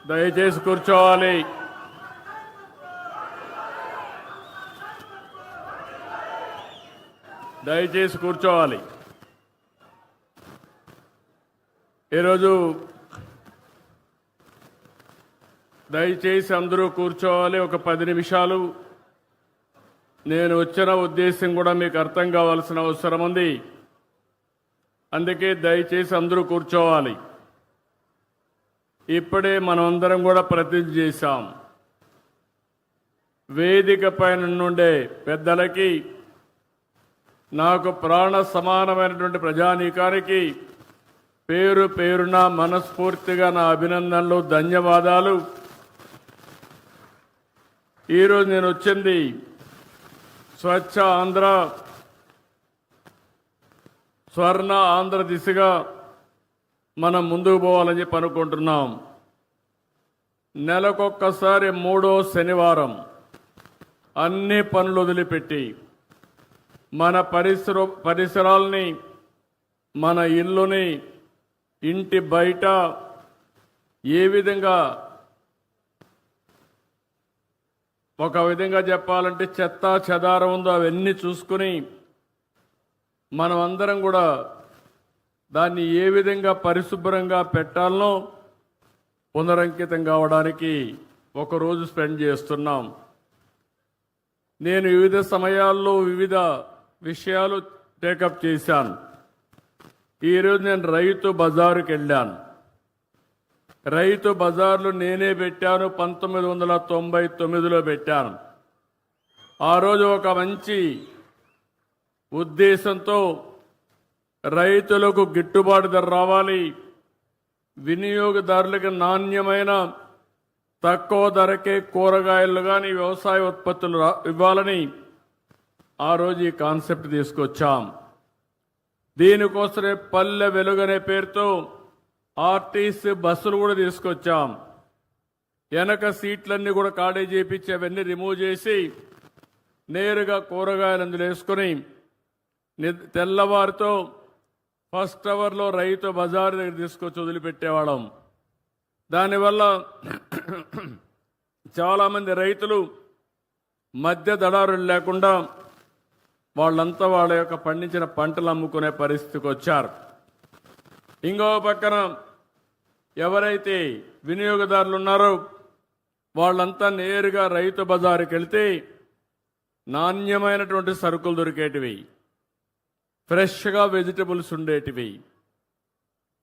దయచేసి కూర్చోవాలి. దయచేసి కూర్చోవాలి. ఈరోజు దయచేసి అందరూ కూర్చోవాలి. ఒక 10 నిమిషాలు నేను వచ్చిన ఉద్దేశం కూడా మీకు అర్థం కావాల్సిన అవసరం ఉంది. అందుకే దయచేసి అందరూ కూర్చోవాలి. ఇప్పుడే మనమందరం కూడా ప్రతిజ్ఞ చేశాం. వేదిక పైన నుండే పెద్దలకి, నాకు ప్రాణ సమానమైనటువంటి ప్రజానీకానికి పేరు పేరున మనస్ఫూర్తిగా నా అభినందనలు, ధన్యవాదాలు. ఈరోజు నేను వచ్చింది స్వచ్ఛ ఆంధ్ర, స్వర్ణ ఆంధ్ర దిశగా మనం ముందుకు పోవాలని చెప్పి అనుకుంటున్నాం. నెలకొక్కసారి 3వ శనివారం అన్ని పనులు వదిలిపెట్టి మన పరిసరాల్ని, మన ఇల్లుని, ఇంటి బయట ఏ విధంగా, ఒక విధంగా చెప్పాలంటే చెత్త చెదారం ఉందో అవన్నీ చూసుకుని మనం అందరం కూడా దాన్ని ఏ విధంగా పరిశుభ్రంగా పెట్టాలనో పునరంకితం కావడానికి ఒకరోజు స్పెండ్ చేస్తున్నాం. నేను వివిధ సమయాల్లో వివిధ విషయాలు టేకప్ చేశాను. ఈరోజు నేను రైతు బజారుకి వెళ్ళాను. రైతు బజార్లు నేనే పెట్టాను. 1999లో పెట్టాను. ఆ రోజు ఒక మంచి ఉద్దేశంతో రైతులకు గిట్టుబాటు ధర రావాలి, వినియోగదారులకు నాణ్యమైన తక్కువ ధరకే కూరగాయలు కానీ వ్యవసాయ ఉత్పత్తులు ఇవ్వాలని ఆ రోజు ఈ కాన్సెప్ట్ తీసుకొచ్చాం. దీనికోసమే పల్లె వెలుగనే పేరుతో ఆర్టీసీ బస్సులు కూడా తీసుకొచ్చాం. వెనక సీట్లన్నీ కూడా ఖాళీ చేయించి అవన్నీ రిమూవ్ చేసి నేరుగా కూరగాయలు అందులో వేసుకుని తెల్లవారితో ఫస్ట్ అవర్లో రైతు బజారు దగ్గర తీసుకొచ్చి వదిలిపెట్టేవాళ్ళం. దానివల్ల చాలామంది రైతులు మధ్య దళారులు లేకుండా వాళ్ళంతా వాళ్ళ యొక్క పండించిన పంటలు అమ్ముకునే పరిస్థితికి వచ్చారు. ఇంకో పక్కన ఎవరైతే వినియోగదారులు ఉన్నారో వాళ్ళంతా నేరుగా రైతు బజారుకి వెళ్తే నాణ్యమైనటువంటి సరుకులు దొరికేటివి, ఫ్రెష్గా వెజిటబుల్స్ ఉండేటివి.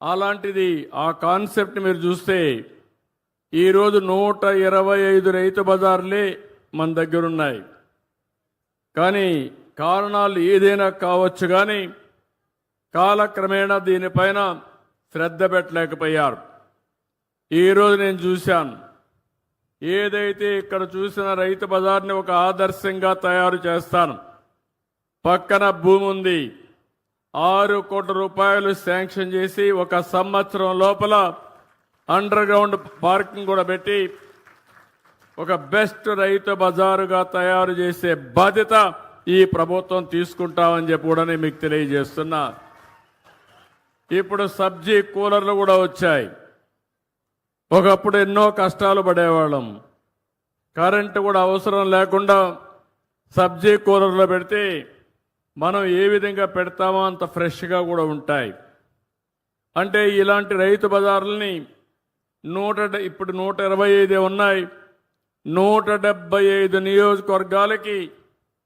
అలాంటిది ఆ కాన్సెప్ట్ మీరు చూస్తే ఈరోజు 125 రైతు బజార్లే మన దగ్గర ఉన్నాయి. కానీ కారణాలు ఏదైనా కావచ్చు, కానీ కాలక్రమేణా దీనిపైన శ్రద్ధ పెట్టలేకపోయారు. ఈరోజు నేను చూశాను, ఏదైతే ఇక్కడ చూసిన రైతు బజార్ని ఒక ఆదర్శంగా తయారు చేస్తాను. పక్కన భూమి ఉంది, 6 కోట్ల రూపాయలు శాంక్షన్ చేసి 1 సంవత్సరం లోపల అండర్ గ్రౌండ్ పార్కింగ్ కూడా పెట్టి ఒక బెస్ట్ రైతు బజారుగా తయారు చేసే బాధ్యత ఈ ప్రభుత్వం తీసుకుంటామని చెప్పి కూడా నేను మీకు తెలియజేస్తున్నా. ఇప్పుడు సబ్జీ కూలర్లు కూడా వచ్చాయి. ఒకప్పుడు ఎన్నో కష్టాలు పడేవాళ్ళం. కరెంటు కూడా అవసరం లేకుండా సబ్జీ కూలర్లో పెడితే మనం ఏ విధంగా పెడతామో అంత ఫ్రెష్గా కూడా ఉంటాయి. అంటే ఇలాంటి రైతు బజార్లని ఇప్పుడు 125 ఉన్నాయి. 175 నియోజకవర్గాలకి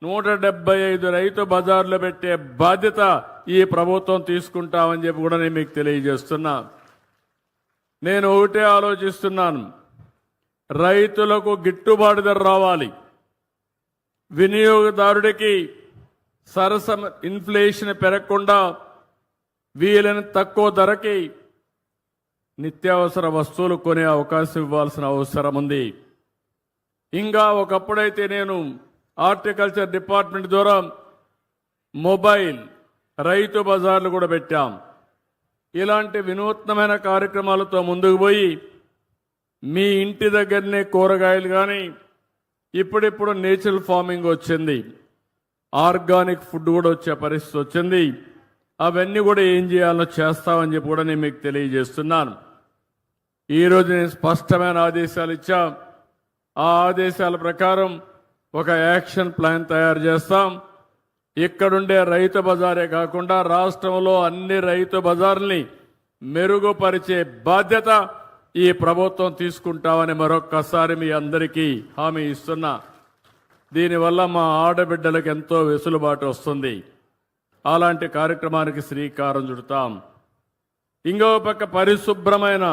175 రైతు బజార్లు పెట్టే బాధ్యత ఈ ప్రభుత్వం తీసుకుంటామని చెప్పి కూడా నేను మీకు తెలియజేస్తున్నా. నేను ఒకటే ఆలోచిస్తున్నాను, రైతులకు గిట్టుబాటు ధర రావాలి, వినియోగదారుడికి సరసమ ఇన్ఫ్లేషన్ పెరగకుండా వీలైన తక్కువ ధరకి నిత్యావసర వస్తువులు కొనే అవకాశం ఇవ్వాల్సిన అవసరం ఉంది. ఇంకా ఒకప్పుడైతే నేను హార్టికల్చర్ డిపార్ట్మెంట్ ద్వారా మొబైల్ రైతు బజార్లు కూడా పెట్టాం. ఇలాంటి వినూత్నమైన కార్యక్రమాలతో ముందుకు పోయి మీ ఇంటి దగ్గరనే కూరగాయలు కానీ, ఇప్పుడిప్పుడు నేచురల్ ఫార్మింగ్ వచ్చింది, ఆర్గానిక్ ఫుడ్ కూడా వచ్చే పరిస్థితి వచ్చింది. అవన్నీ కూడా ఏం చేయాలో చేస్తామని చెప్పి కూడా నేను మీకు తెలియజేస్తున్నాను. ఈరోజు నేను స్పష్టమైన ఆదేశాలు ఇచ్చా. ఆ ఆదేశాల ప్రకారం ఒక యాక్షన్ ప్లాన్ తయారు చేస్తాం. ఇక్కడుండే రైతు బజారే కాకుండా రాష్ట్రంలో అన్ని రైతు బజార్ని మెరుగుపరిచే బాధ్యత ఈ ప్రభుత్వం తీసుకుంటామని మరొక్కసారి మీ అందరికీ హామీ ఇస్తున్నా. దీనివల్ల మా ఆడబిడ్డలకు ఎంతో వెసులుబాటు వస్తుంది. అలాంటి కార్యక్రమానికి శ్రీకారం చుడతాం. ఇంకో పక్క పరిశుభ్రమైన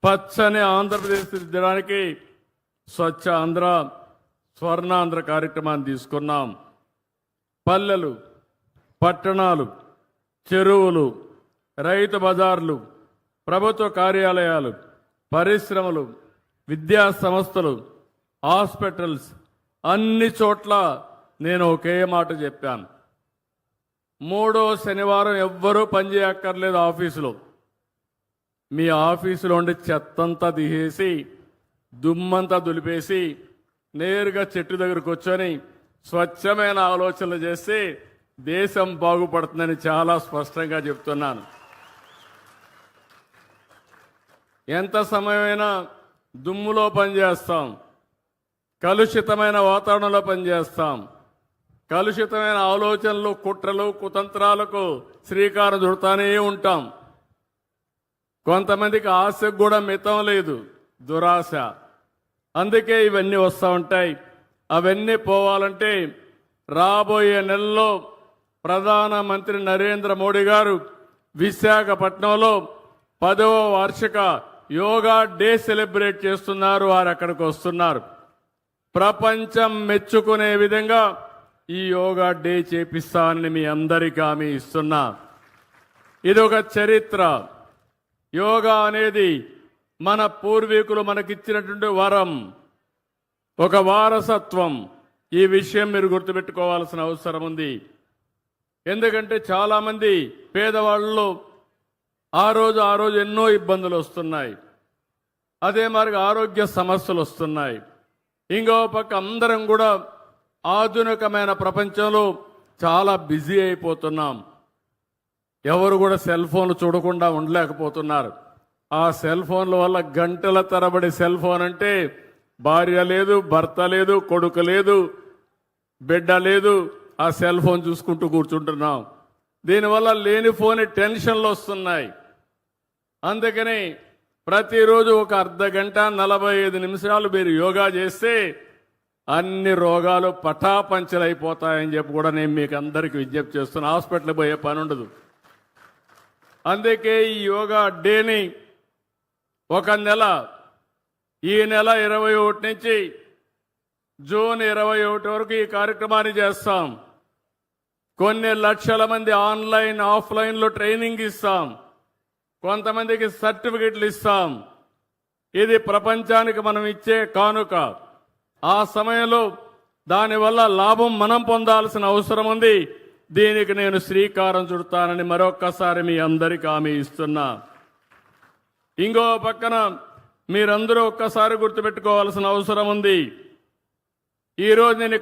పచ్చని ఆంధ్రప్రదేశ్ దిద్దానికి స్వచ్ఛ ఆంధ్ర, స్వర్ణాంధ్ర కార్యక్రమాన్ని తీసుకున్నాం. పల్లెలు, పట్టణాలు, చెరువులు, రైతు బజార్లు, ప్రభుత్వ కార్యాలయాలు, పరిశ్రమలు, విద్యా సంస్థలు, హాస్పిటల్స్ అన్ని చోట్ల నేను ఒకే మాట చెప్పాను. 3వ శనివారం ఎవ్వరూ పనిచేయక్కర్లేదు ఆఫీసులో. మీ ఆఫీసులో ఉండి చెత్తంతా తీసేసి దుమ్మంతా దులిపేసి నేరుగా చెట్టు దగ్గరకు కూర్చొని స్వచ్ఛమైన ఆలోచనలు చేస్తే దేశం బాగుపడుతుందని చాలా స్పష్టంగా చెప్తున్నాను. ఎంత సమయమైనా దుమ్ములో పనిచేస్తాం, కలుషితమైన వాతావరణంలో పనిచేస్తాం, కలుషితమైన ఆలోచనలు, కుట్రలు, కుతంత్రాలకు శ్రీకారం చుడతానే ఉంటాం. కొంతమందికి ఆశకు కూడా మితం లేదు, దురాశ. అందుకే ఇవన్నీ వస్తూ ఉంటాయి. అవన్నీ పోవాలంటే రాబోయే నెలలో ప్రధానమంత్రి నరేంద్ర మోడీ గారు విశాఖపట్నంలో 10వ వార్షిక యోగా డే సెలబ్రేట్ చేస్తున్నారు. వారు అక్కడికి వస్తున్నారు. ప్రపంచం మెచ్చుకునే విధంగా ఈ యోగా డే చేపిస్తానని మీ అందరికీ హామీ ఇస్తున్నా. ఇది ఒక చరిత్ర. యోగా అనేది మన పూర్వీకులు మనకిచ్చినటువంటి వరం, ఒక వారసత్వం. ఈ విషయం మీరు గుర్తుపెట్టుకోవాల్సిన అవసరం ఉంది. ఎందుకంటే చాలామంది పేదవాళ్ళు ఆ రోజు ఎన్నో ఇబ్బందులు వస్తున్నాయి. అదే మరి ఆరోగ్య సమస్యలు వస్తున్నాయి. ఇంకో పక్క అందరం కూడా ఆధునికమైన ప్రపంచంలో చాలా బిజీ అయిపోతున్నాం. ఎవరు కూడా సెల్ ఫోన్లు చూడకుండా ఉండలేకపోతున్నారు. ఆ సెల్ ఫోన్ల వల్ల గంటల తరబడి సెల్ ఫోన్ అంటే భార్య లేదు, భర్త లేదు, కొడుకు లేదు, బిడ్డ లేదు, ఆ సెల్ ఫోన్ చూసుకుంటూ కూర్చుంటున్నాం. దీనివల్ల లేనిపోని టెన్షన్లు వస్తున్నాయి. అందుకని ప్రతిరోజు ఒక అర్ధ గంట 45 నిమిషాలు మీరు యోగా చేస్తే అన్ని రోగాలు పటాపంచలైపోతాయని చెప్పి కూడా నేను మీకు అందరికీ విజ్ఞప్తి చేస్తున్నా. హాస్పిటల్ పోయే పని ఉండదు. అందుకే ఈ యోగా డేని ఒక నెల, ఈ నెల 21 నుంచి జూన్ 21 వరకు ఈ కార్యక్రమాన్ని చేస్తాం. కొన్ని లక్షల మంది ఆన్లైన్, ఆఫ్లైన్లో ట్రైనింగ్ ఇస్తాం. కొంతమందికి సర్టిఫికెట్లు ఇస్తాం. ఇది ప్రపంచానికి మనం ఇచ్చే కానుక. ఆ సమయంలో దానివల్ల లాభం మనం పొందాల్సిన అవసరం ఉంది. దీనికి నేను శ్రీకారం చుడతానని మరొక్కసారి మీ అందరికీ హామీ ఇస్తున్నా. ఇంకో పక్కన మీరందరూ ఒక్కసారి గుర్తుపెట్టుకోవాల్సిన అవసరం ఉంది. ఈరోజు నేను